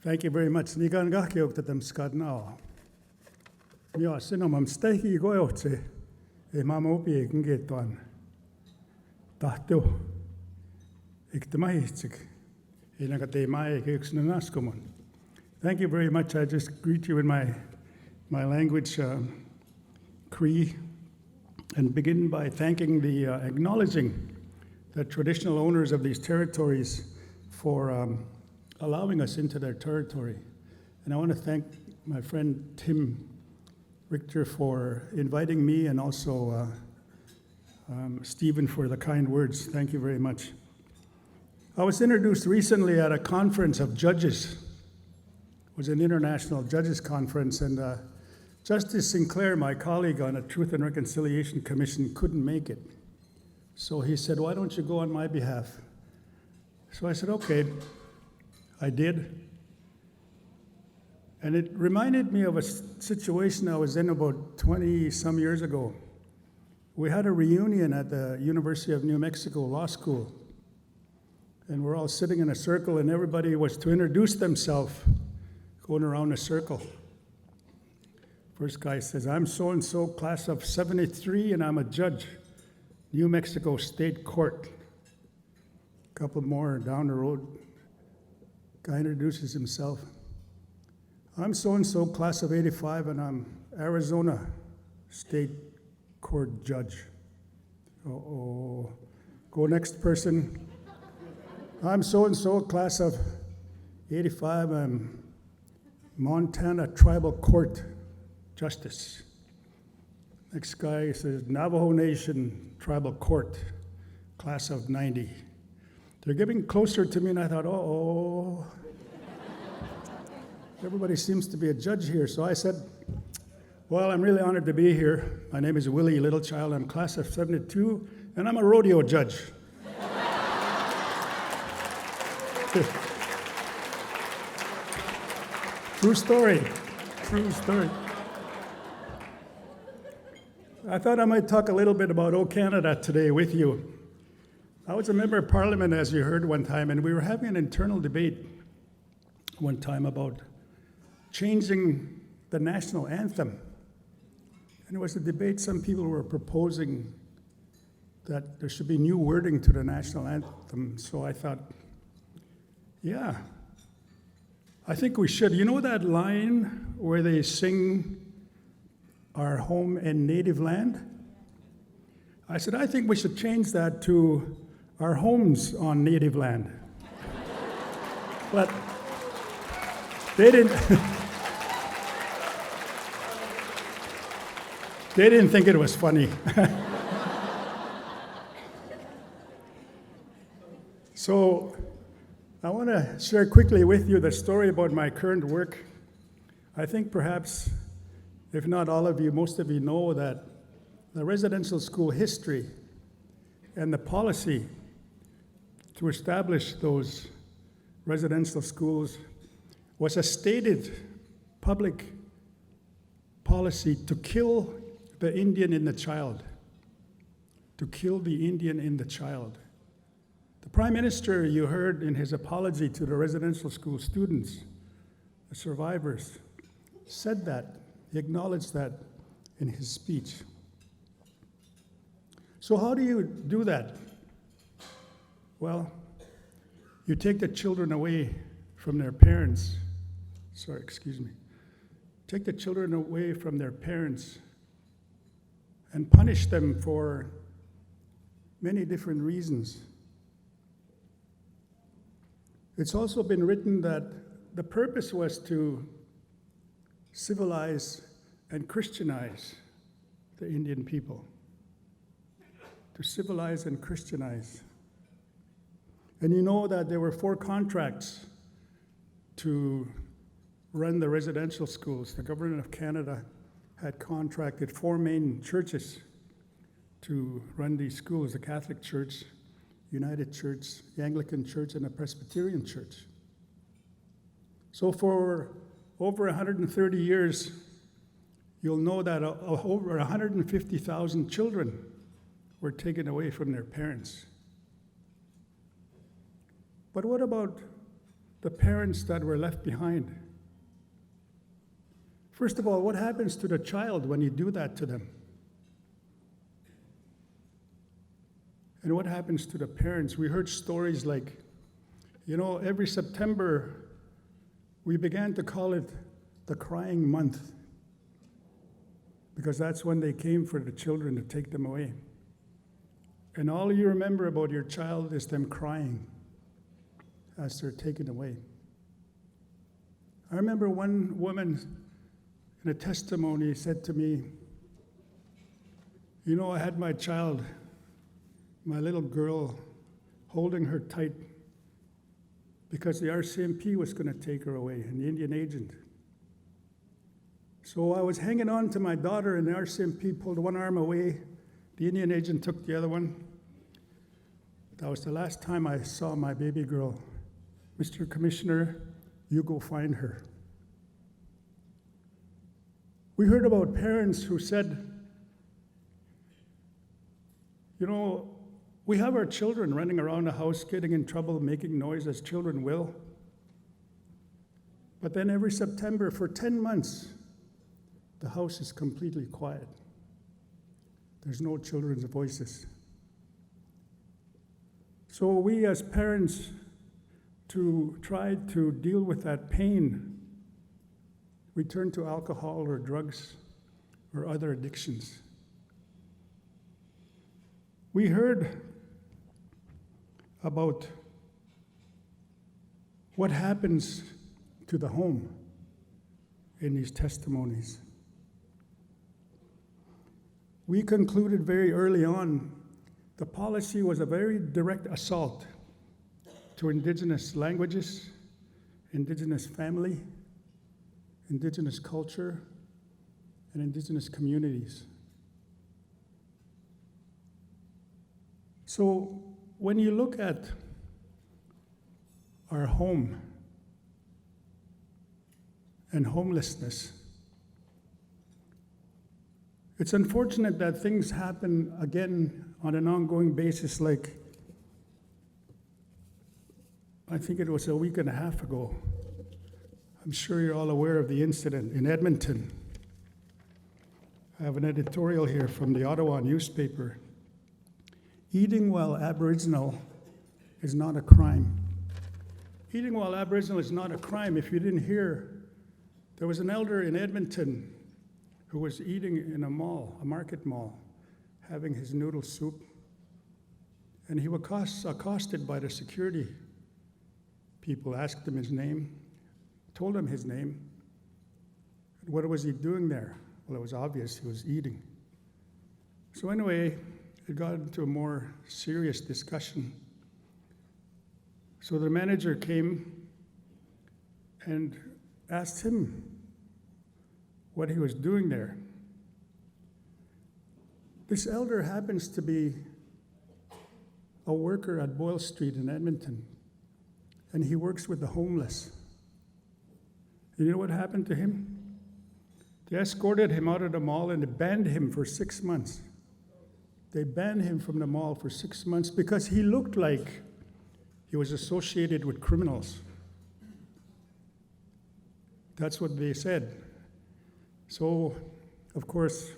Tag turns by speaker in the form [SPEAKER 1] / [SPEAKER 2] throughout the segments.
[SPEAKER 1] Thank you very much. Nigan gahkioktatam skadnao. Mio sinomam stehi goyotse. E mama upi kingetuan. Tahtu. Iktamahitsik. Inagate mai kiksnanaskumon. Thank you very much. I just greet you in my language, Cree, and begin by thanking acknowledging the traditional owners of these territories for allowing us into their territory. And I want to thank my friend Tim Richter for inviting me, and also Stephen for the kind words. Thank you very much. I was introduced recently at a conference of judges. It was an international judges conference, and Justice Sinclair, my colleague on the Truth and Reconciliation Commission, couldn't make it. So he said, "Why don't you go on my behalf?" So I said, "Okay." I did. And it reminded me of a situation I was in about 20-some years ago. We had a reunion at the University of New Mexico Law School. And we're all sitting in a circle, and everybody was to introduce themselves, going around a circle. First guy says, "I'm so-and-so, class of 73, and I'm a judge, New Mexico State Court." A couple more down the road, guy introduces himself. "I'm so-and-so, class of 85, and I'm Arizona State Court Judge." Uh-oh. Go next person. "I'm so-and-so, class of 85, I'm Montana Tribal Court Justice." Next guy says, "Navajo Nation Tribal Court, class of 90. They're getting closer to me, and I thought, uh-oh. Everybody seems to be a judge here. So I said, "Well, I'm really honored to be here. My name is Willie Littlechild. I'm class of 72, and I'm a rodeo judge." True story. True story. I thought I might talk a little bit about O Canada today with you. I was a member of Parliament, as you heard one time, and we were having an internal debate one time about changing the national anthem. And it was a debate, some people were proposing that there should be new wording to the national anthem. So I thought, yeah, I think we should. You know that line where they sing "Our Home and Native Land"? I said, I think we should change that to "Our Homes on Native Land." But they didn't they didn't think it was funny. So I want to share quickly with you the story about my current work. I think perhaps, if not all of you, most of you know that the residential school history and the policy to establish those residential schools was a stated public policy to kill the Indian in the child. To kill the Indian in the child. The Prime Minister, you heard in his apology to the residential school students, the survivors, said that. He acknowledged that in his speech. So how do you do that? Well, you take the children away from their parents. Take the children away from their parents and punish them for many different reasons. It's also been written that the purpose was to civilize and Christianize the Indian people. To civilize and Christianize. And you know that there were 4 contracts to run the residential schools. The government of Canada had contracted 4 main churches to run these schools: the Catholic Church, United Church, the Anglican Church, and the Presbyterian Church. So for over 130 years, you'll know that over 150,000 children were taken away from their parents. But what about the parents that were left behind. First of all, what happens to the child when you do that to them? And what happens to the parents? We heard stories like, every September, we began to call it the crying month, because that's when they came for the children to take them away. And all you remember about your child is them crying as they're taken away. I remember one woman in a testimony said to me, I had my child, my little girl, holding her tight because the RCMP was going to take her away, an Indian agent. So I was hanging on to my daughter, and the RCMP pulled one arm away. The Indian agent took the other one. That was the last time I saw my baby girl. Mr. Commissioner, you go find her. We heard about parents who said, we have our children running around the house, getting in trouble, making noise as children will. But then every September, for 10 months, the house is completely quiet. There's no children's voices. So we as parents, to try to deal with that pain, we turn to alcohol or drugs or other addictions. We heard about what happens to the home in these testimonies. We concluded very early on the policy was a very direct assault to Indigenous languages, Indigenous family, Indigenous culture, and Indigenous communities. So when you look at our home and homelessness, it's unfortunate that things happen again on an ongoing basis, like I think it was a week and a half ago. I'm sure you're all aware of the incident in Edmonton. I have an editorial here from the Ottawa newspaper. Eating while Aboriginal is not a crime. Eating while Aboriginal is not a crime. If you didn't hear, there was an elder in Edmonton who was eating in a mall, a market mall, having his noodle soup, and he was accosted by the security people, asked him his name, told him his name. What was he doing there? Well, it was obvious he was eating. So anyway, it got into a more serious discussion. So the manager came and asked him what he was doing there. This elder happens to be a worker at Boyle Street in Edmonton, and he works with the homeless. And you know what happened to him? They escorted him out of the mall and they banned him for 6 months. They banned him from the mall for 6 months because he looked like he was associated with criminals. That's what they said. So, of course,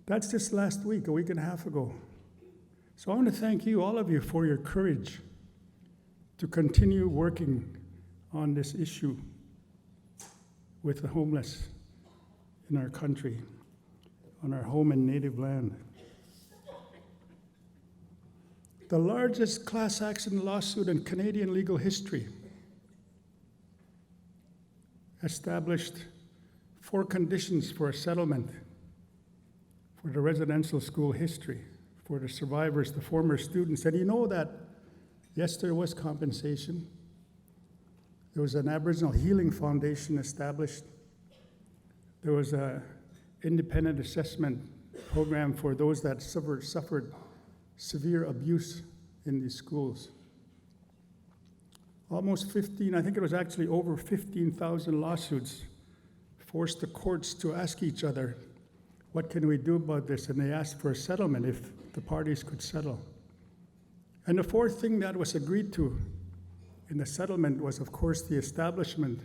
[SPEAKER 1] that's just last week, a week and a half ago. So I want to thank you, all of you, for your courage to continue working on this issue with the homeless in our country, on our home and native land. The largest class action lawsuit in Canadian legal history established 4 conditions for a settlement for the residential school history, for the survivors, the former students. And you know that, yes, there was compensation. There was an Aboriginal Healing Foundation established. There was an independent assessment program for those that suffered severe abuse in these schools. Almost 15, I think it was actually over 15,000 lawsuits forced the courts to ask each other, what can we do about this? And they asked for a settlement if the parties could settle. And the fourth thing that was agreed to in the settlement was, of course, the establishment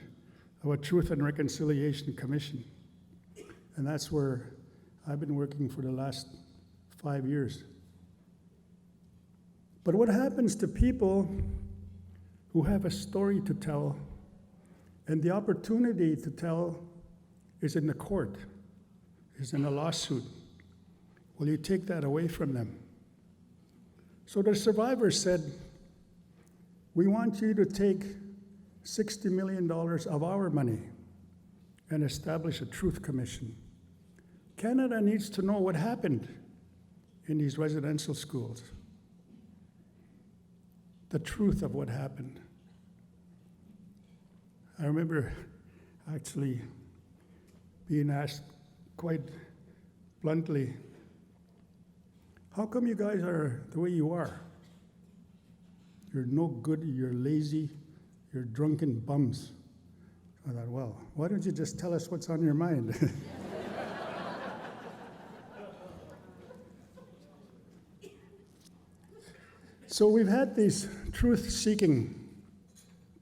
[SPEAKER 1] of a Truth and Reconciliation Commission. And that's where I've been working for the last 5 years. But what happens to people who have a story to tell, and the opportunity to tell is in the court, is in a lawsuit? Will you take that away from them? So the survivors said, we want you to take $60 million of our money and establish a truth commission. Canada needs to know what happened in these residential schools. The truth of what happened. I remember actually being asked quite bluntly, how come you guys are the way you are? You're no good, you're lazy, you're drunken bums. I thought, well, why don't you just tell us what's on your mind? So we've had these truth-seeking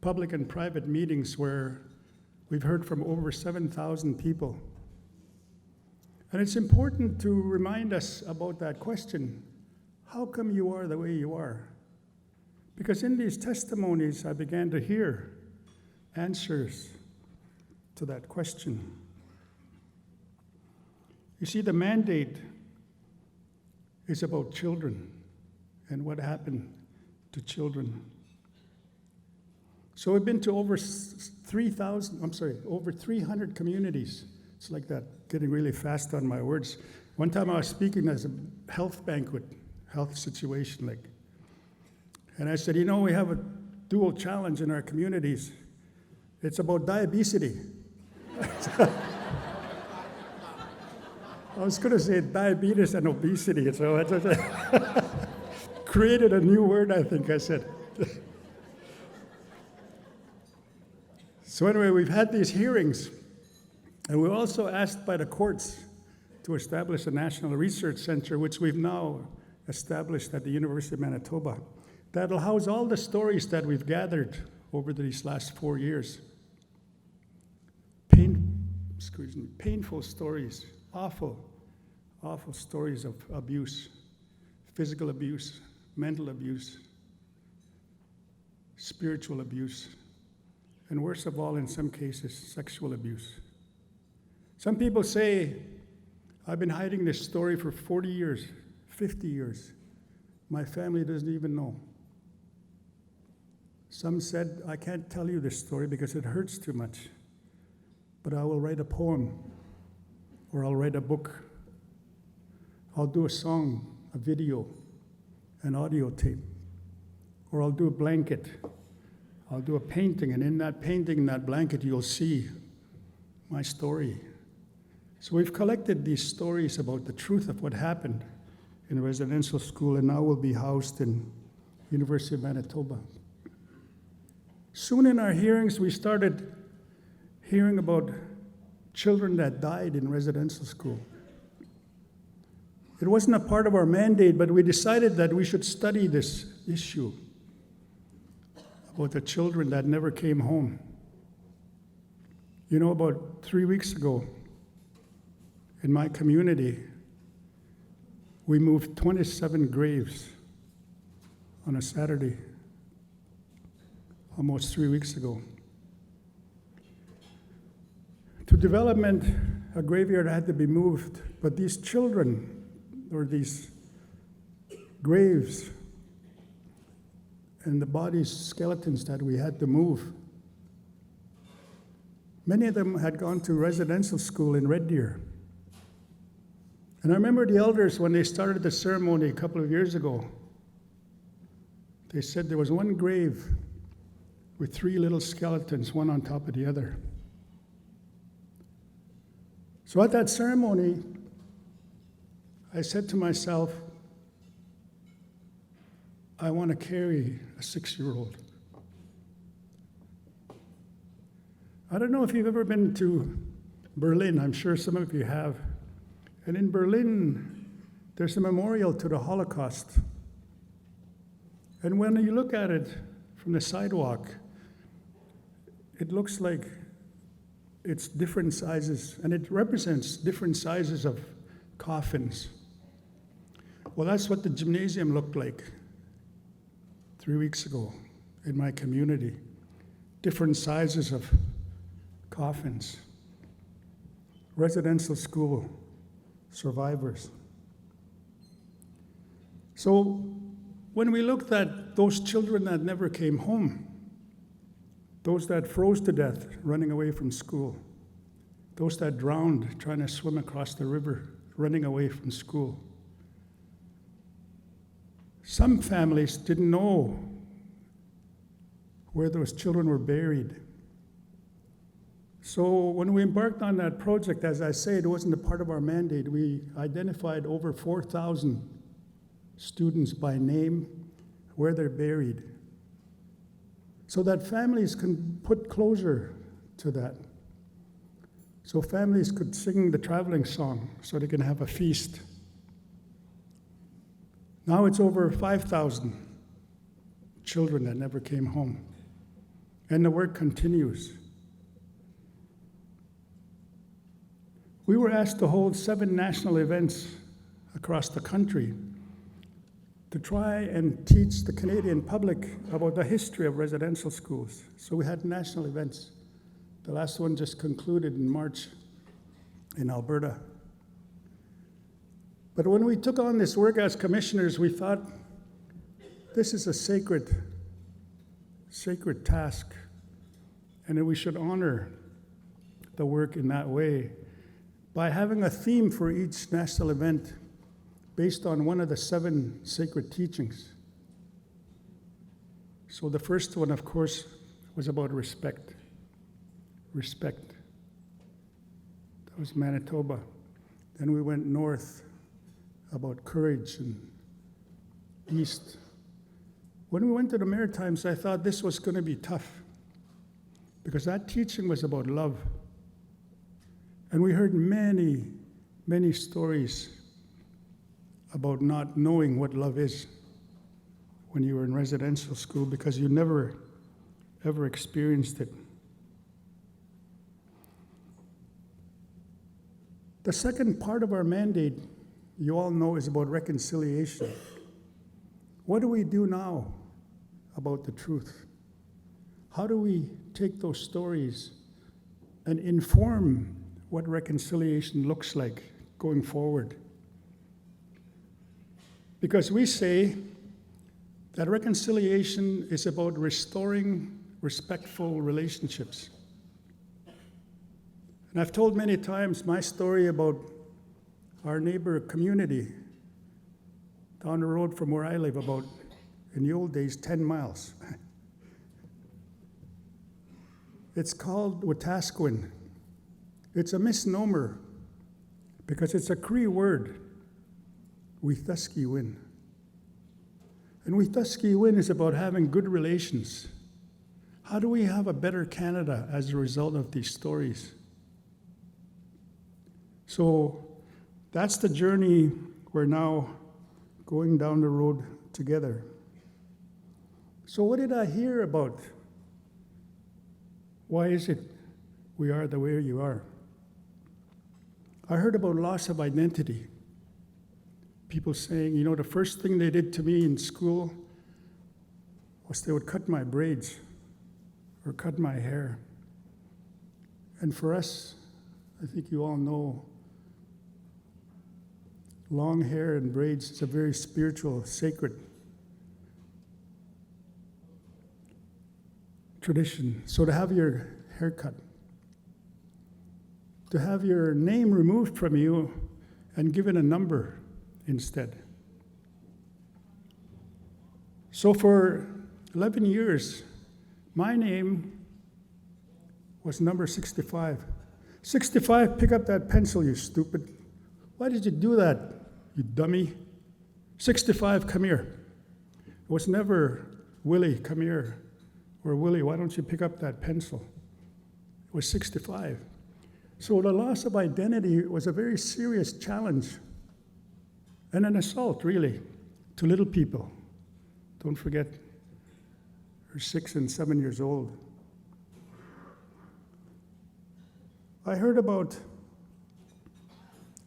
[SPEAKER 1] public and private meetings where we've heard from over 7,000 people. And it's important to remind us about that question, how come you are the way you are? Because in these testimonies, I began to hear answers to that question. You see, the mandate is about children and what happened to children. So we've been to over 300 communities. It's like that, getting really fast on my words. One time I was speaking as a health banquet, health situation, and I said, we have a dual challenge in our communities. It's about diabesity. I was going to say diabetes and obesity, so I just created a new word, I think I said. So anyway, we've had these hearings, and we're also asked by the courts to establish a national research center, which we've now established at the University of Manitoba, that'll house all the stories that we've gathered over these last 4 years. Painful stories, awful stories of abuse, physical abuse, mental abuse, spiritual abuse, and worst of all, in some cases, sexual abuse. Some people say, I've been hiding this story for 40 years, 50 years. My family doesn't even know. Some said, I can't tell you this story because it hurts too much, but I will write a poem, or I'll write a book. I'll do a song, a video, an audio tape, or I'll do a blanket. I'll do a painting, and in that painting, in that blanket, you'll see my story. So we've collected these stories about the truth of what happened in a residential school, and now will be housed in University of Manitoba. Soon in our hearings, we started hearing about children that died in residential school. It wasn't a part of our mandate, but we decided that we should study this issue about the children that never came home. About 3 weeks ago, in my community, we moved 27 graves on a Saturday, almost 3 weeks ago. To development, a graveyard had to be moved, but these children, or these graves, and the bodies, skeletons that we had to move, many of them had gone to residential school in Red Deer. And I remember the elders, when they started the ceremony a couple of years ago, they said there was one grave with 3 little skeletons, one on top of the other. So at that ceremony, I said to myself, I want to carry a 6-year-old. I don't know if you've ever been to Berlin. I'm sure some of you have. And in Berlin, there's a memorial to the Holocaust. And when you look at it from the sidewalk, it looks like it's different sizes, and it represents different sizes of coffins. Well, that's what the gymnasium looked like 3 weeks ago in my community. Different sizes of coffins. Residential school survivors. So when we looked at those children that never came home, those that froze to death running away from school, those that drowned trying to swim across the river running away from school, some families didn't know where those children were buried. So when we embarked on that project, as I say, it wasn't a part of our mandate. We identified over 4,000 students by name, where they're buried, so that families can put closure to that. So families could sing the traveling song so they can have a feast. Now it's over 5,000 children that never came home. And the work continues. We were asked to hold 7 national events across the country to try and teach the Canadian public about the history of residential schools. So we had national events. The last one just concluded in March in Alberta. But when we took on this work as commissioners, we thought this is a sacred task, and that we should honor the work in that way by having a theme for each national event based on one of the 7 sacred teachings. So the first one, of course, was about respect. Respect. That was Manitoba. Then we went north about courage, and east. When we went to the Maritimes, I thought this was going to be tough because that teaching was about love. And we heard many, many stories about not knowing what love is when you were in residential school because you never, ever experienced it. The second part of our mandate, you all know, is about reconciliation. What do we do now about the truth? How do we take those stories and inform what reconciliation looks like going forward? Because we say that reconciliation is about restoring respectful relationships. And I've told many times my story about our neighbor community down the road from where I live, about, in the old days, 10 miles. It's called Wetaskiwin. It's a misnomer because it's a Cree word, Wetaskiwin. And Wetaskiwin is about having good relations. How do we have a better Canada as a result of these stories? So that's the journey we're now going down the road together. So what did I hear about? Why is it we are the way you are? I heard about loss of identity. People saying, you know, the first thing they did to me in school was they would cut my braids or cut my hair. And for us, I think you all know, long hair and braids is a very spiritual, sacred tradition. So to have your hair cut, to have your name removed from you and given a number instead. So for 11 years, my name was number 65. 65, pick up that pencil, you stupid. Why did you do that, you dummy? 65, come here. It was never, Willie, come here. Or Willie, why don't you pick up that pencil? It was 65. So the loss of identity was a very serious challenge and an assault, really, to little people, Don't forget, are 6 and 7 years old. I heard about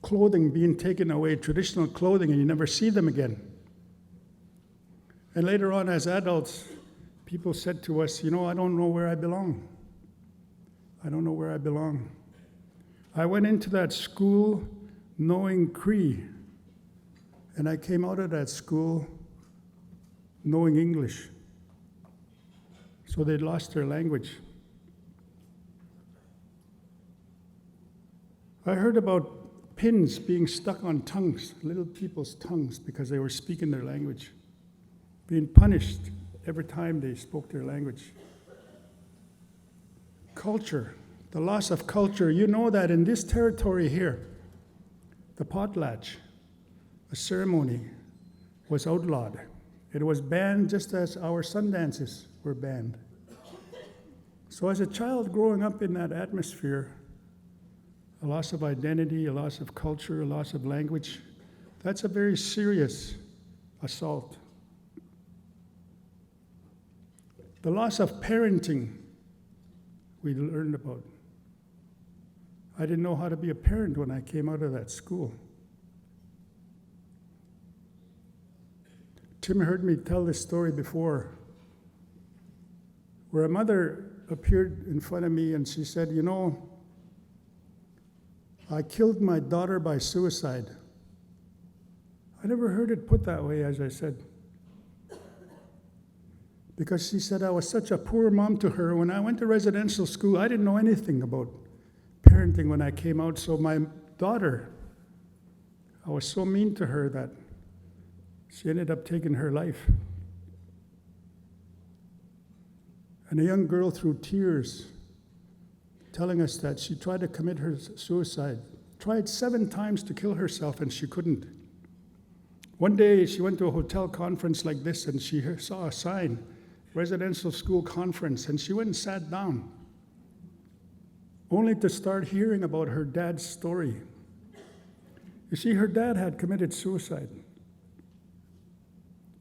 [SPEAKER 1] clothing being taken away, traditional clothing, and you never see them again. And later on, as adults, people said to us, I don't know where I belong. I don't know where I belong. I went into that school knowing Cree, and I came out of that school knowing English. So they'd lost their language. I heard about pins being stuck on tongues, little people's tongues, because they were speaking their language, being punished every time they spoke their language. Culture, the loss of culture. You know that in this territory here, the potlatch, a ceremony, was outlawed. It was banned just as our sundances were banned. So as a child growing up in that atmosphere, a loss of identity, a loss of culture, a loss of language, that's a very serious assault. The loss of parenting, we learned about. I didn't know how to be a parent when I came out of that school. Tim heard me tell this story before, where a mother appeared in front of me and she said, I killed my daughter by suicide. I never heard it put that way, as I said. Because she said I was such a poor mom to her. When I went to residential school, I didn't know anything about parenting when I came out. So my daughter, I was so mean to her that she ended up taking her life. And a young girl, through tears, telling us that she tried to commit her suicide, tried 7 times to kill herself, and she couldn't. One day, she went to a hotel conference like this, and she saw a sign, residential school conference, and she went and sat down, only to start hearing about her dad's story. You see, her dad had committed suicide,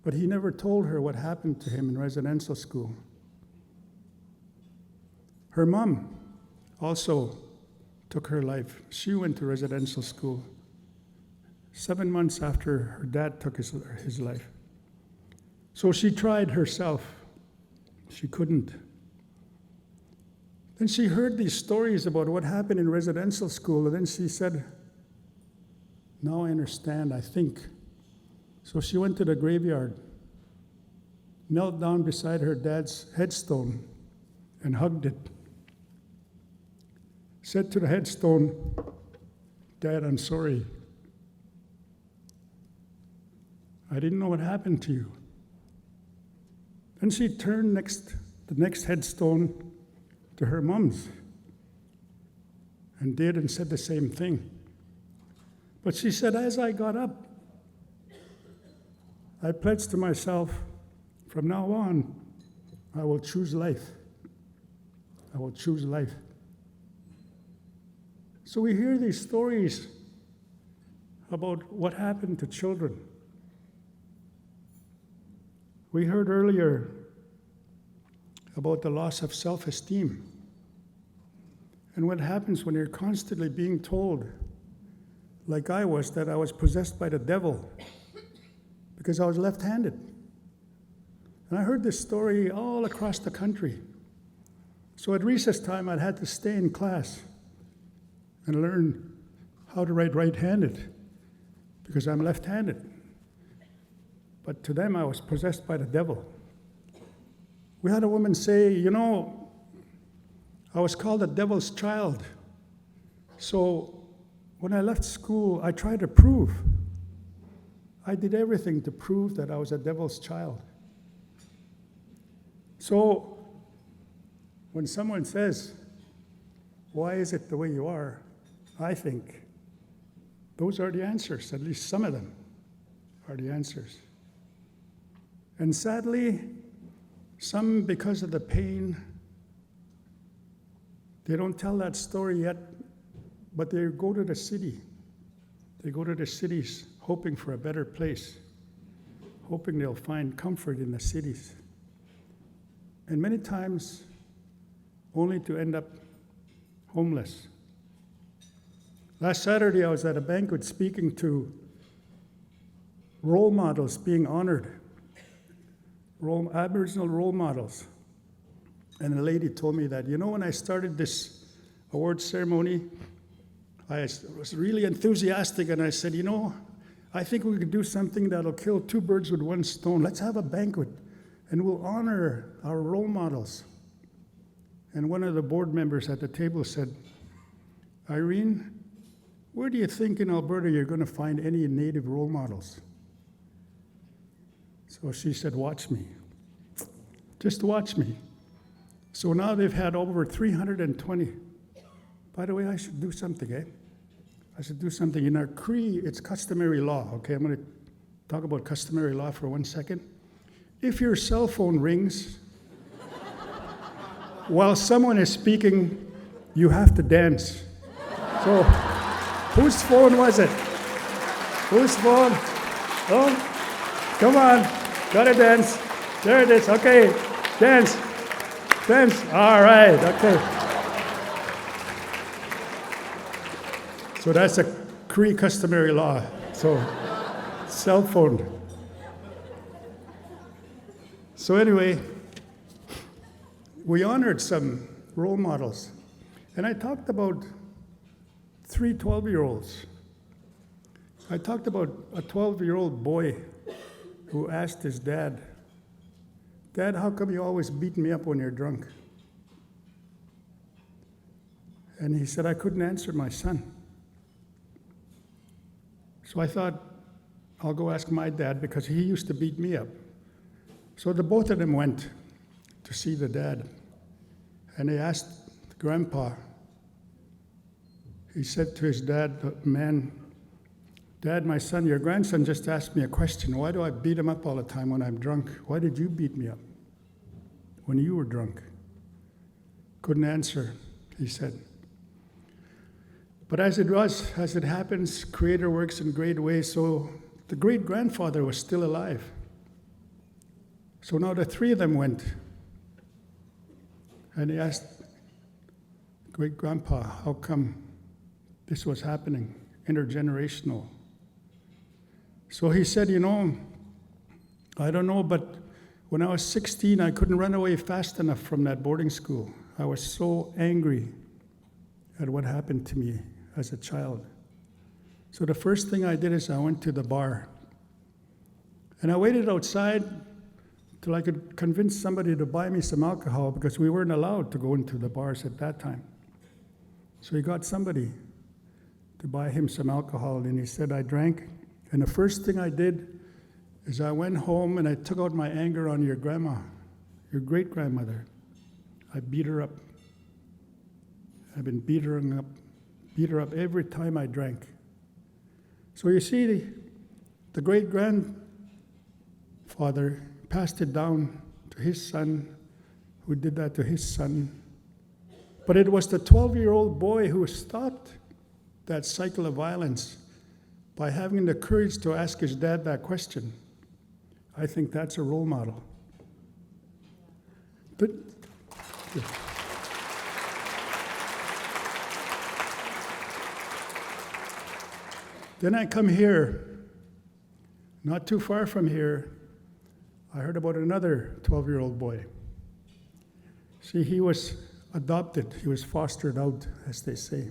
[SPEAKER 1] but he never told her what happened to him in residential school. Her mom also took her life. She went to residential school 7 months after her dad took his life. So she tried herself. She couldn't. Then she heard these stories about what happened in residential school, and then she said, now I understand, I think. So she went to the graveyard, knelt down beside her dad's headstone, and hugged it. Said to the headstone, Dad, I'm sorry. I didn't know what happened to you. Then she turned the next headstone to her mom's and did and said the same thing. But she said, as I got up, I pledged to myself, from now on, I will choose life. I will choose life. So we hear these stories about what happened to children. We heard earlier about the loss of self-esteem and what happens when you're constantly being told, like I was, that I was possessed by the devil because I was left-handed. And I heard this story all across the country. So at recess time, I'd had to stay in class and learn how to write right-handed because I'm left-handed. But to them, I was possessed by the devil. We had a woman say, I was called a devil's child. So when I left school, I tried to prove. I did everything to prove that I was a devil's child. So when someone says, why is it the way you are? I think those are the answers. At least some of them are the answers. And sadly, some, because of the pain, they don't tell that story yet, but they go to the city. They go to the cities hoping for a better place, hoping they'll find comfort in the cities. And many times, only to end up homeless. Last Saturday, I was at a banquet speaking to role models being honored, Aboriginal role models. And a lady told me that, when I started this award ceremony, I was really enthusiastic, and I said, I think we could do something that'll kill two birds with one stone. Let's have a banquet, and we'll honor our role models. And one of the board members at the table said, Irene, where do you think in Alberta you're going to find any Native role models? So she said, watch me. Just watch me. So now they've had over 320. By the way, I should do something, I should do something. In our Cree, it's customary law, okay? I'm going to talk about customary law for 1 second. If your cell phone rings while someone is speaking, you have to dance. So, whose phone was it? Whose phone? Oh, come on, gotta dance. There it is, okay, dance, all right, okay. So that's a Cree customary law, so cell phone. So anyway, we honored some role models, and I talked about 3 12-year-olds. I talked about a 12-year-old boy who asked his dad, Dad, how come you always beat me up when you're drunk? And he said, I couldn't answer my son. So I thought, I'll go ask my dad, because he used to beat me up. So the both of them went to see the dad. And they asked Grandpa, he said to his dad, man, Dad, my son, your grandson just asked me a question. Why do I beat him up all the time when I'm drunk? Why did you beat me up when you were drunk? Couldn't answer, he said. But as it happens, Creator works in great ways. So the great-grandfather was still alive. So now the 3 of them went. And he asked great-grandpa, how come this was happening, intergenerational? So he said, I don't know, but when I was 16, I couldn't run away fast enough from that boarding school. I was so angry at what happened to me as a child. So the first thing I did is I went to the bar. And I waited outside till I could convince somebody to buy me some alcohol, because we weren't allowed to go into the bars at that time. So he got somebody to buy him some alcohol, and he said, I drank. And the first thing I did is I went home and I took out my anger on your grandma, your great-grandmother. I beat her up. I've been beat her up every time I drank. So you see, the great-grandfather passed it down to his son, who did that to his son. But it was the 12-year-old boy who stopped that cycle of violence by having the courage to ask his dad that question. I think that's a role model. But yeah. Then I come here, not too far from here, I heard about another 12-year-old boy. See, he was adopted. He was fostered out, as they say,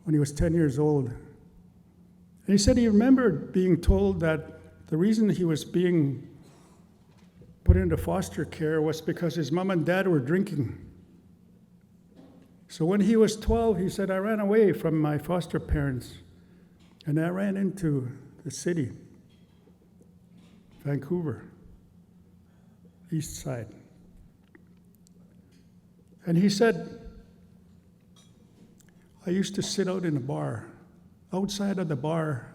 [SPEAKER 1] when he was 10 years old. And he said he remembered being told that the reason he was being put into foster care was because his mom and dad were drinking. So when he was 12, he said, I ran away from my foster parents, and I ran into the city, Vancouver, east side. And he said, I used to sit out in a bar, outside of the bar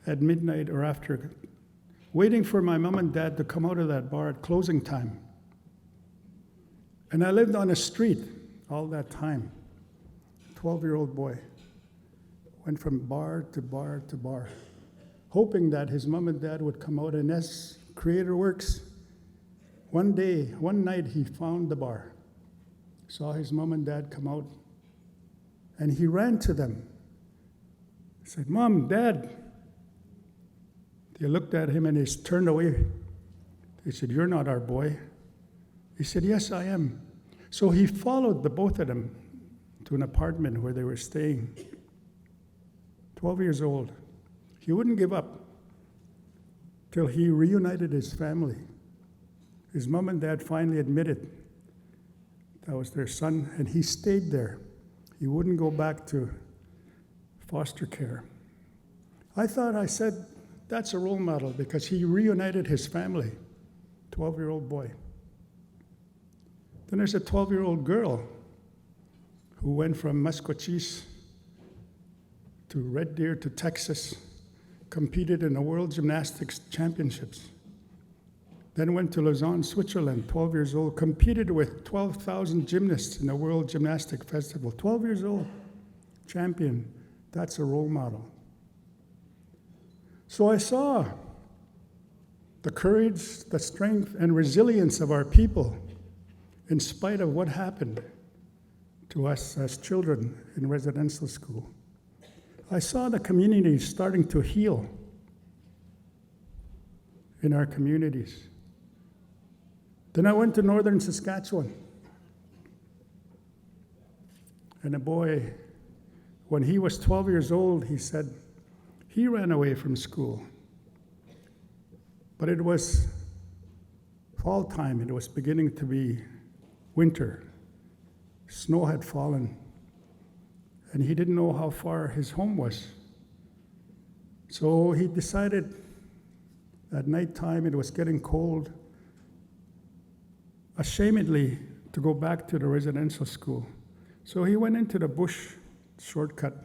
[SPEAKER 1] at midnight or after, waiting for my mom and dad to come out of that bar at closing time. And I lived on a street all that time. 12-year-old boy. Went from bar to bar to bar. hoping that his mom and dad would come out. And as Creator works, one night, he found the bar, saw his mom and dad come out, and he ran to them. He said, "Mom, Dad." They looked at him and he turned away. They said, "You're not our boy." He said, "Yes, I am." So he followed the both of them to an apartment where they were staying. 12 years old. He wouldn't give up till he reunited his family. His mom and dad finally admitted that was their son, and he stayed there. He wouldn't go back to foster care. I said, that's a role model because he reunited his family. 12-year-old boy. Then there's a 12-year-old girl who went from Musqueam to Red Deer to Texas, competed in the World Gymnastics Championships. Then went to Lausanne, Switzerland, 12 years old, competed with 12,000 gymnasts in the World Gymnastic Festival. 12 years old, champion. That's a role model. So I saw the courage, the strength, and resilience of our people in spite of what happened to us as children in residential school. I saw the communities starting to heal in our communities. Then I went to northern Saskatchewan. And a boy, when he was 12 years old, he said he ran away from school. But it was fall time, it was beginning to be winter. Snow had fallen, and he didn't know how far his home was. So he decided at nighttime, it was getting cold, ashamedly to go back to the residential school. So he went into the bush shortcut.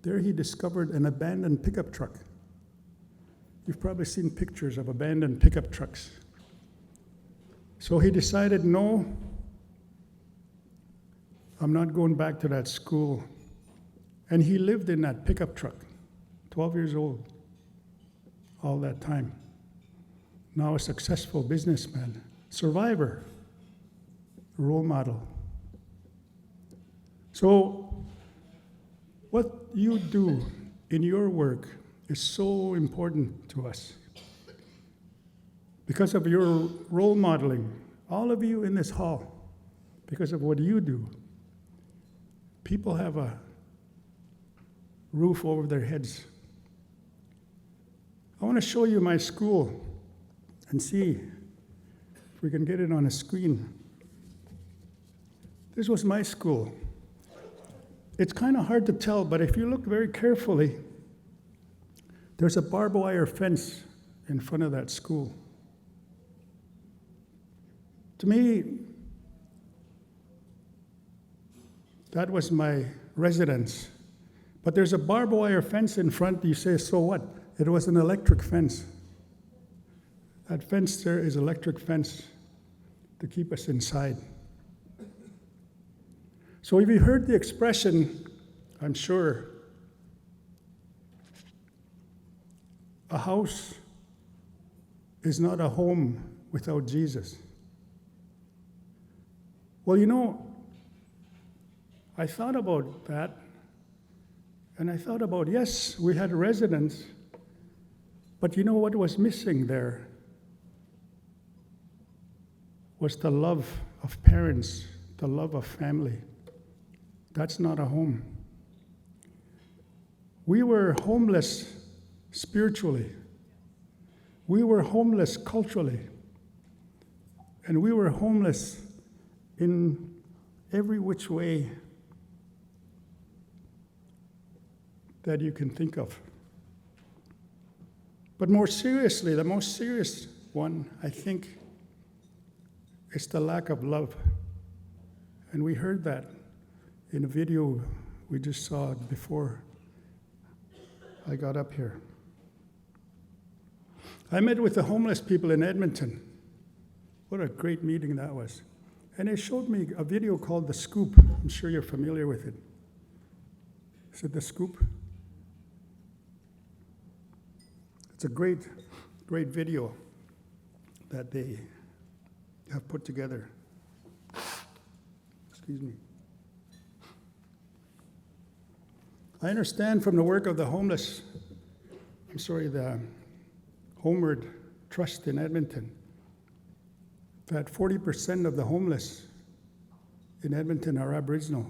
[SPEAKER 1] There he discovered an abandoned pickup truck. You've probably seen pictures of abandoned pickup trucks. So he decided, no, I'm not going back to that school. And he lived in that pickup truck, 12 years old, all that time. Now a successful businessman, survivor, role model. So what you do in your work is so important to us. Because of your role modeling, all of you in this hall, because of what you do, people have a roof over their heads. I want to show you my school and see if we can get it on a screen. This was my school. It's kind of hard to tell, but if you look very carefully, there's a barbed wire fence in front of that school. To me, that was my residence. But there's a barbed wire fence in front. You say, so what? It was an electric fence. That fence there is electric fence to keep us inside. So if you heard the expression, I'm sure, a house is not a home without Jesus. Well, you know, I thought about that, and I thought about, yes, we had residents, but you know what was missing there? Was the love of parents, the love of family. That's not a home. We were homeless spiritually. We were homeless culturally. And we were homeless in every which way that you can think of. But more seriously, the most serious one, I think, is the lack of love. And we heard that in a video we just saw before I got up here. I met with the homeless people in Edmonton. What a great meeting that was. And they showed me a video called The Scoop. I'm sure you're familiar with it. Is it The Scoop? It's a great, great video that they have put together. Excuse me. I understand from the work of the the Homeward Trust in Edmonton, that 40% of the homeless in Edmonton are Aboriginal.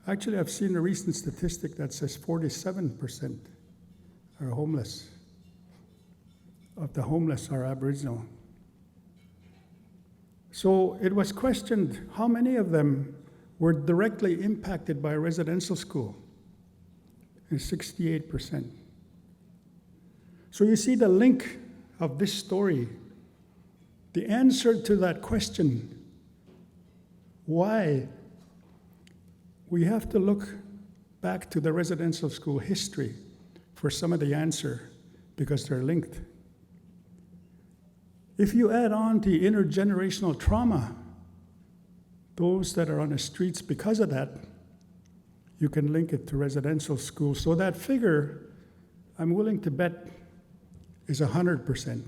[SPEAKER 1] Actually, I've seen a recent statistic that says 47% are homeless. Of the homeless are Aboriginal. So it was questioned how many of them were directly impacted by a residential school. And 68%. So you see the link of this story, the answer to that question, why we have to look back to the residential school history for some of the answer, because they're linked. If you add on to intergenerational trauma, those that are on the streets because of that, you can link it to residential schools. So that figure, I'm willing to bet, is 100%.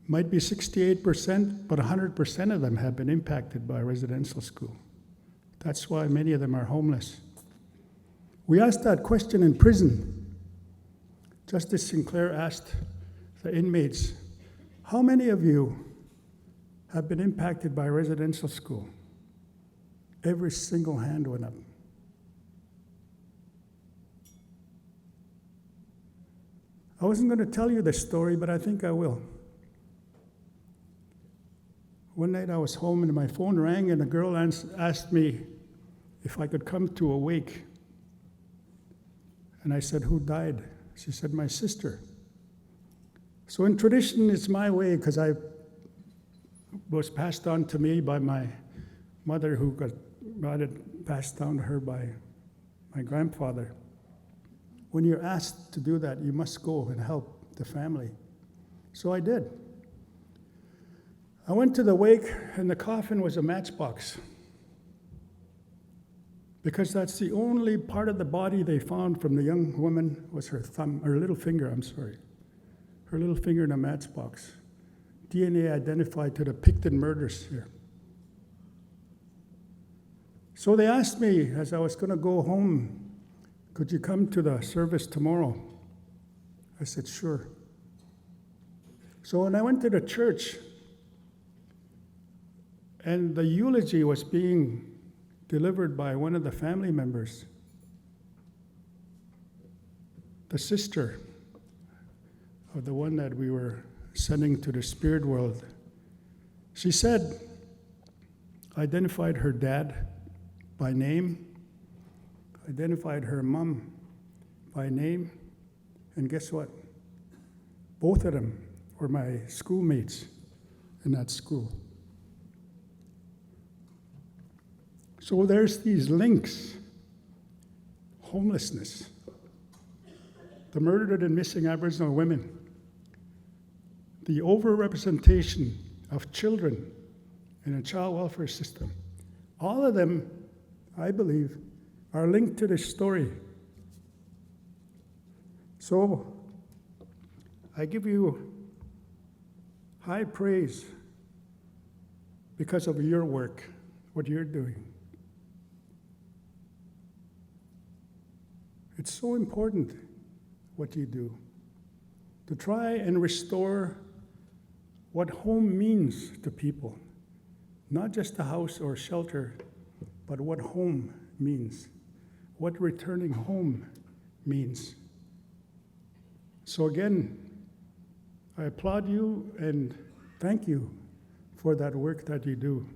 [SPEAKER 1] Might be 68%, but 100% of them have been impacted by residential school. That's why many of them are homeless. We asked that question in prison. Justice Sinclair asked the inmates, how many of you have been impacted by residential school? Every single hand went up. I wasn't going to tell you this story, but I think I will. One night I was home and my phone rang and a girl asked me if I could come to a wake. And I said, who died? She said, my sister. So in tradition, it's my way, because I was passed on to me by my mother, who got it passed down to her by my grandfather. When you're asked to do that, you must go and help the family. So I did. I went to the wake, and the coffin was a matchbox, because that's the only part of the body they found from the young woman was her little finger, her little finger in a matchbox. DNA identified to the Picton murders here. So they asked me, as I was going to go home, could you come to the service tomorrow? I said, sure. So when I went to the church, and the eulogy was being delivered by one of the family members, the sister of the one that we were sending to the spirit world, she said, identified her dad by name, identified her mom by name, and guess what? Both of them were my schoolmates in that school. So there's these links. Homelessness, the murdered and missing Aboriginal women, the overrepresentation of children in a child welfare system. All of them, I believe, are linked to this story. So I give you high praise because of your work, what you're doing. It's so important what you do to try and restore what home means to people. Not just a house or shelter, but what home means, what returning home means. So again, I applaud you and thank you for that work that you do.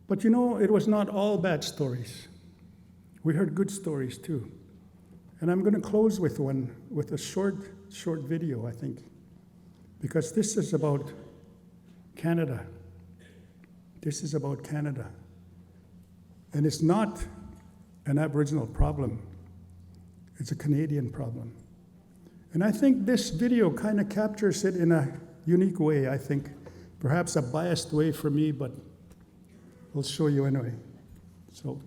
[SPEAKER 1] But you know, it was not all bad stories. We heard good stories too. And I'm going to close with a short video, I think, because this is about Canada. This is about Canada. And it's not an Aboriginal problem. It's a Canadian problem. And I think this video kind of captures it in a unique way, I think. Perhaps a biased way for me, but I'll show you anyway. So.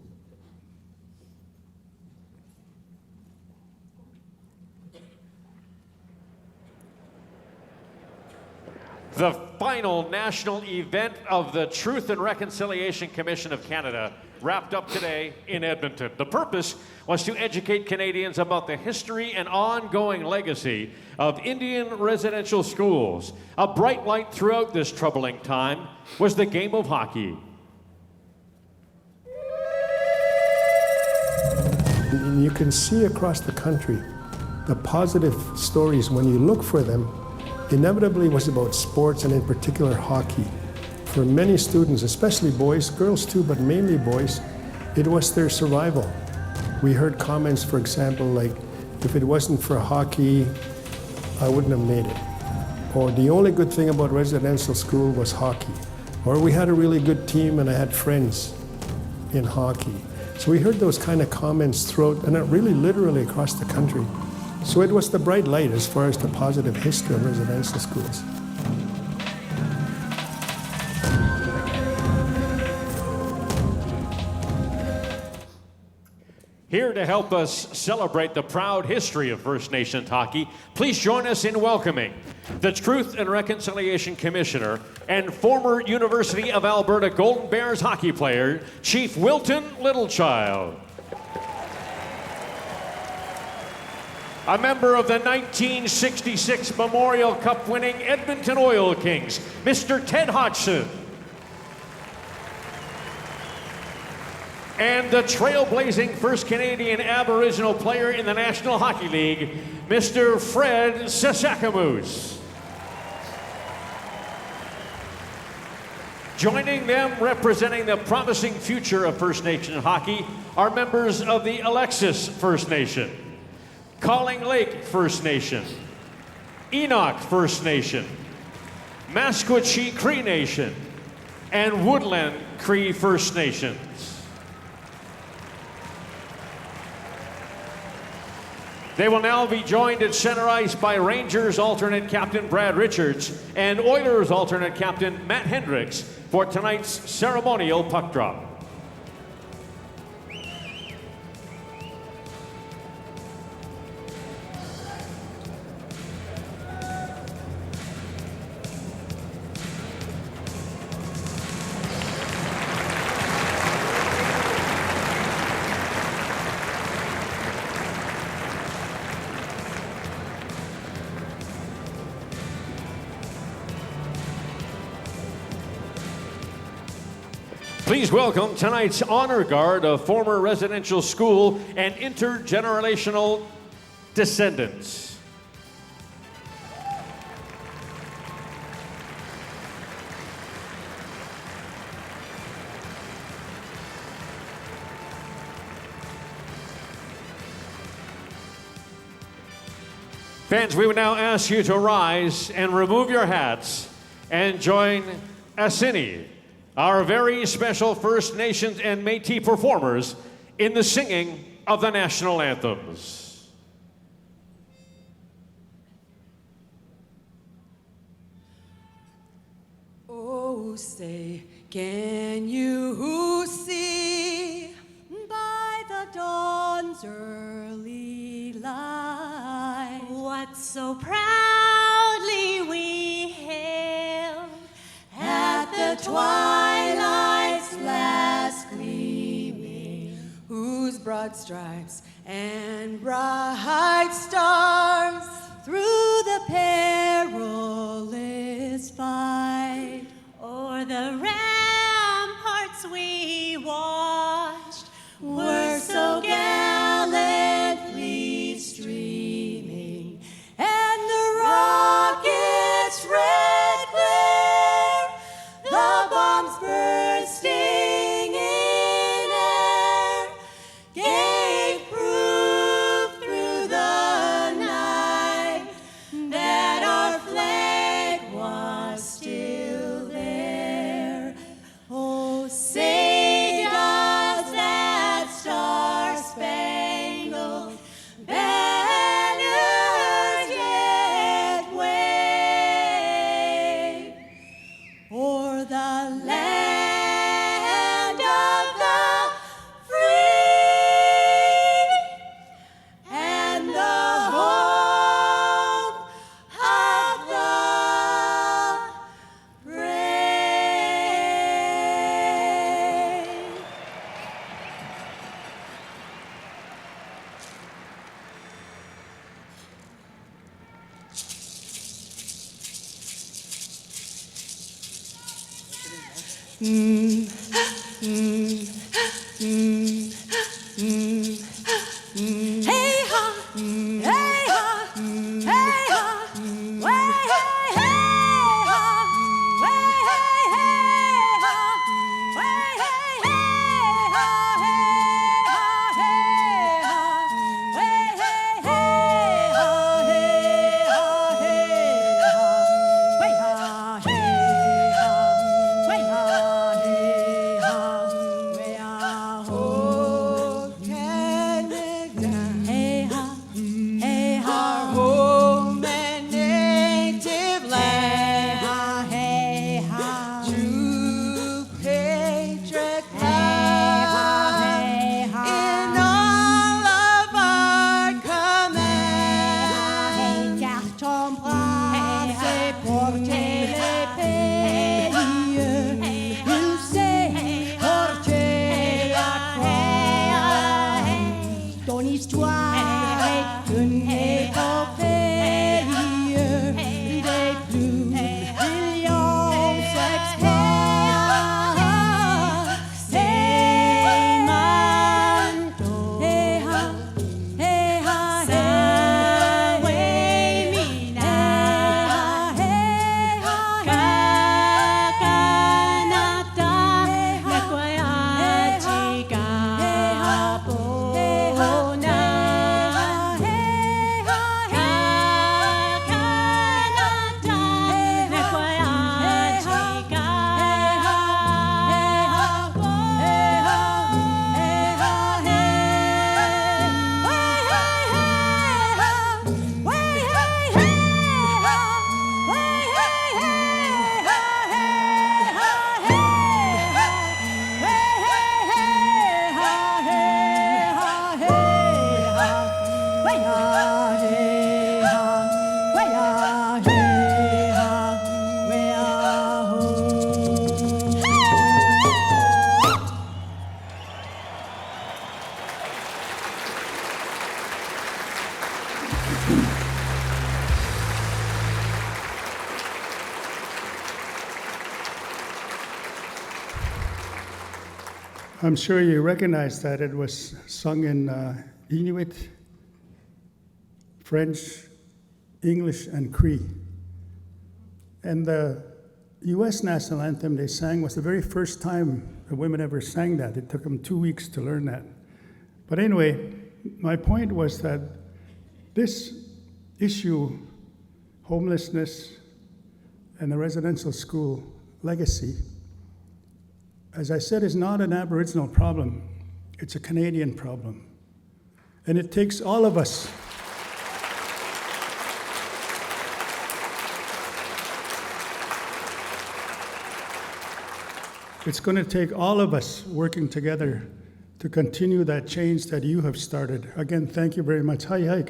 [SPEAKER 2] The final national event of the Truth and Reconciliation Commission of Canada wrapped up today in Edmonton. The purpose was to educate Canadians about the history and ongoing legacy of Indian residential schools. A bright light throughout this troubling time was the game of hockey.
[SPEAKER 3] You can see across the country the positive stories when you look for them. Inevitably was about sports, and in particular hockey. For many students, especially boys, girls too, but mainly boys, it was their survival. We heard comments, for example, like, if it wasn't for hockey, I wouldn't have made it. Or the only good thing about residential school was hockey. Or we had a really good team and I had friends in hockey. So we heard those kind of comments throughout, and really literally across the country. So it was the bright light as far as the positive history of residential schools.
[SPEAKER 2] Here to help us celebrate the proud history of First Nations hockey, please join us in welcoming the Truth and Reconciliation Commissioner and former University of Alberta Golden Bears hockey player, Chief Wilton Littlechild. A member of the 1966 Memorial Cup winning Edmonton Oil Kings, Mr. Ted Hodgson. And the trailblazing first Canadian Aboriginal player in the National Hockey League, Mr. Fred Sasakamoose. Joining them, representing the promising future of First Nation hockey, are members of the Alexis First Nation, Calling Lake First Nation, Enoch First Nation, Maskwaci Cree Nation, and Woodland Cree First Nations. They will now be joined at center ice by Rangers alternate captain Brad Richards and Oilers alternate captain Matt Hendricks for tonight's ceremonial puck drop. Please welcome tonight's honor guard of former residential school and intergenerational descendants. Fans, we would now ask you to rise and remove your hats and join Asini, our very special First Nations and Métis performers, in the singing of the national anthems.
[SPEAKER 4] Oh, say, can you see by the dawn's early light what so proudly we hailed at the twilight's last gleaming, whose broad stripes and bright stars through the perilous fight o'er the ramparts we watched were so gallantly streaming, and the rockets' red glare, the bombs bursting in air, gave proof through the night
[SPEAKER 1] I'm sure you recognize that it was sung in Inuit, French, English, and Cree. And the US national anthem they sang was the very first time the women ever sang that. It took them 2 weeks to learn that. But anyway, my point was that this issue, homelessness and the residential school legacy, as I said, is not an Aboriginal problem. It's a Canadian problem. And it takes all of us. It's going to take all of us working together to continue that change that you have started. Again, thank you very much. Hi, hi,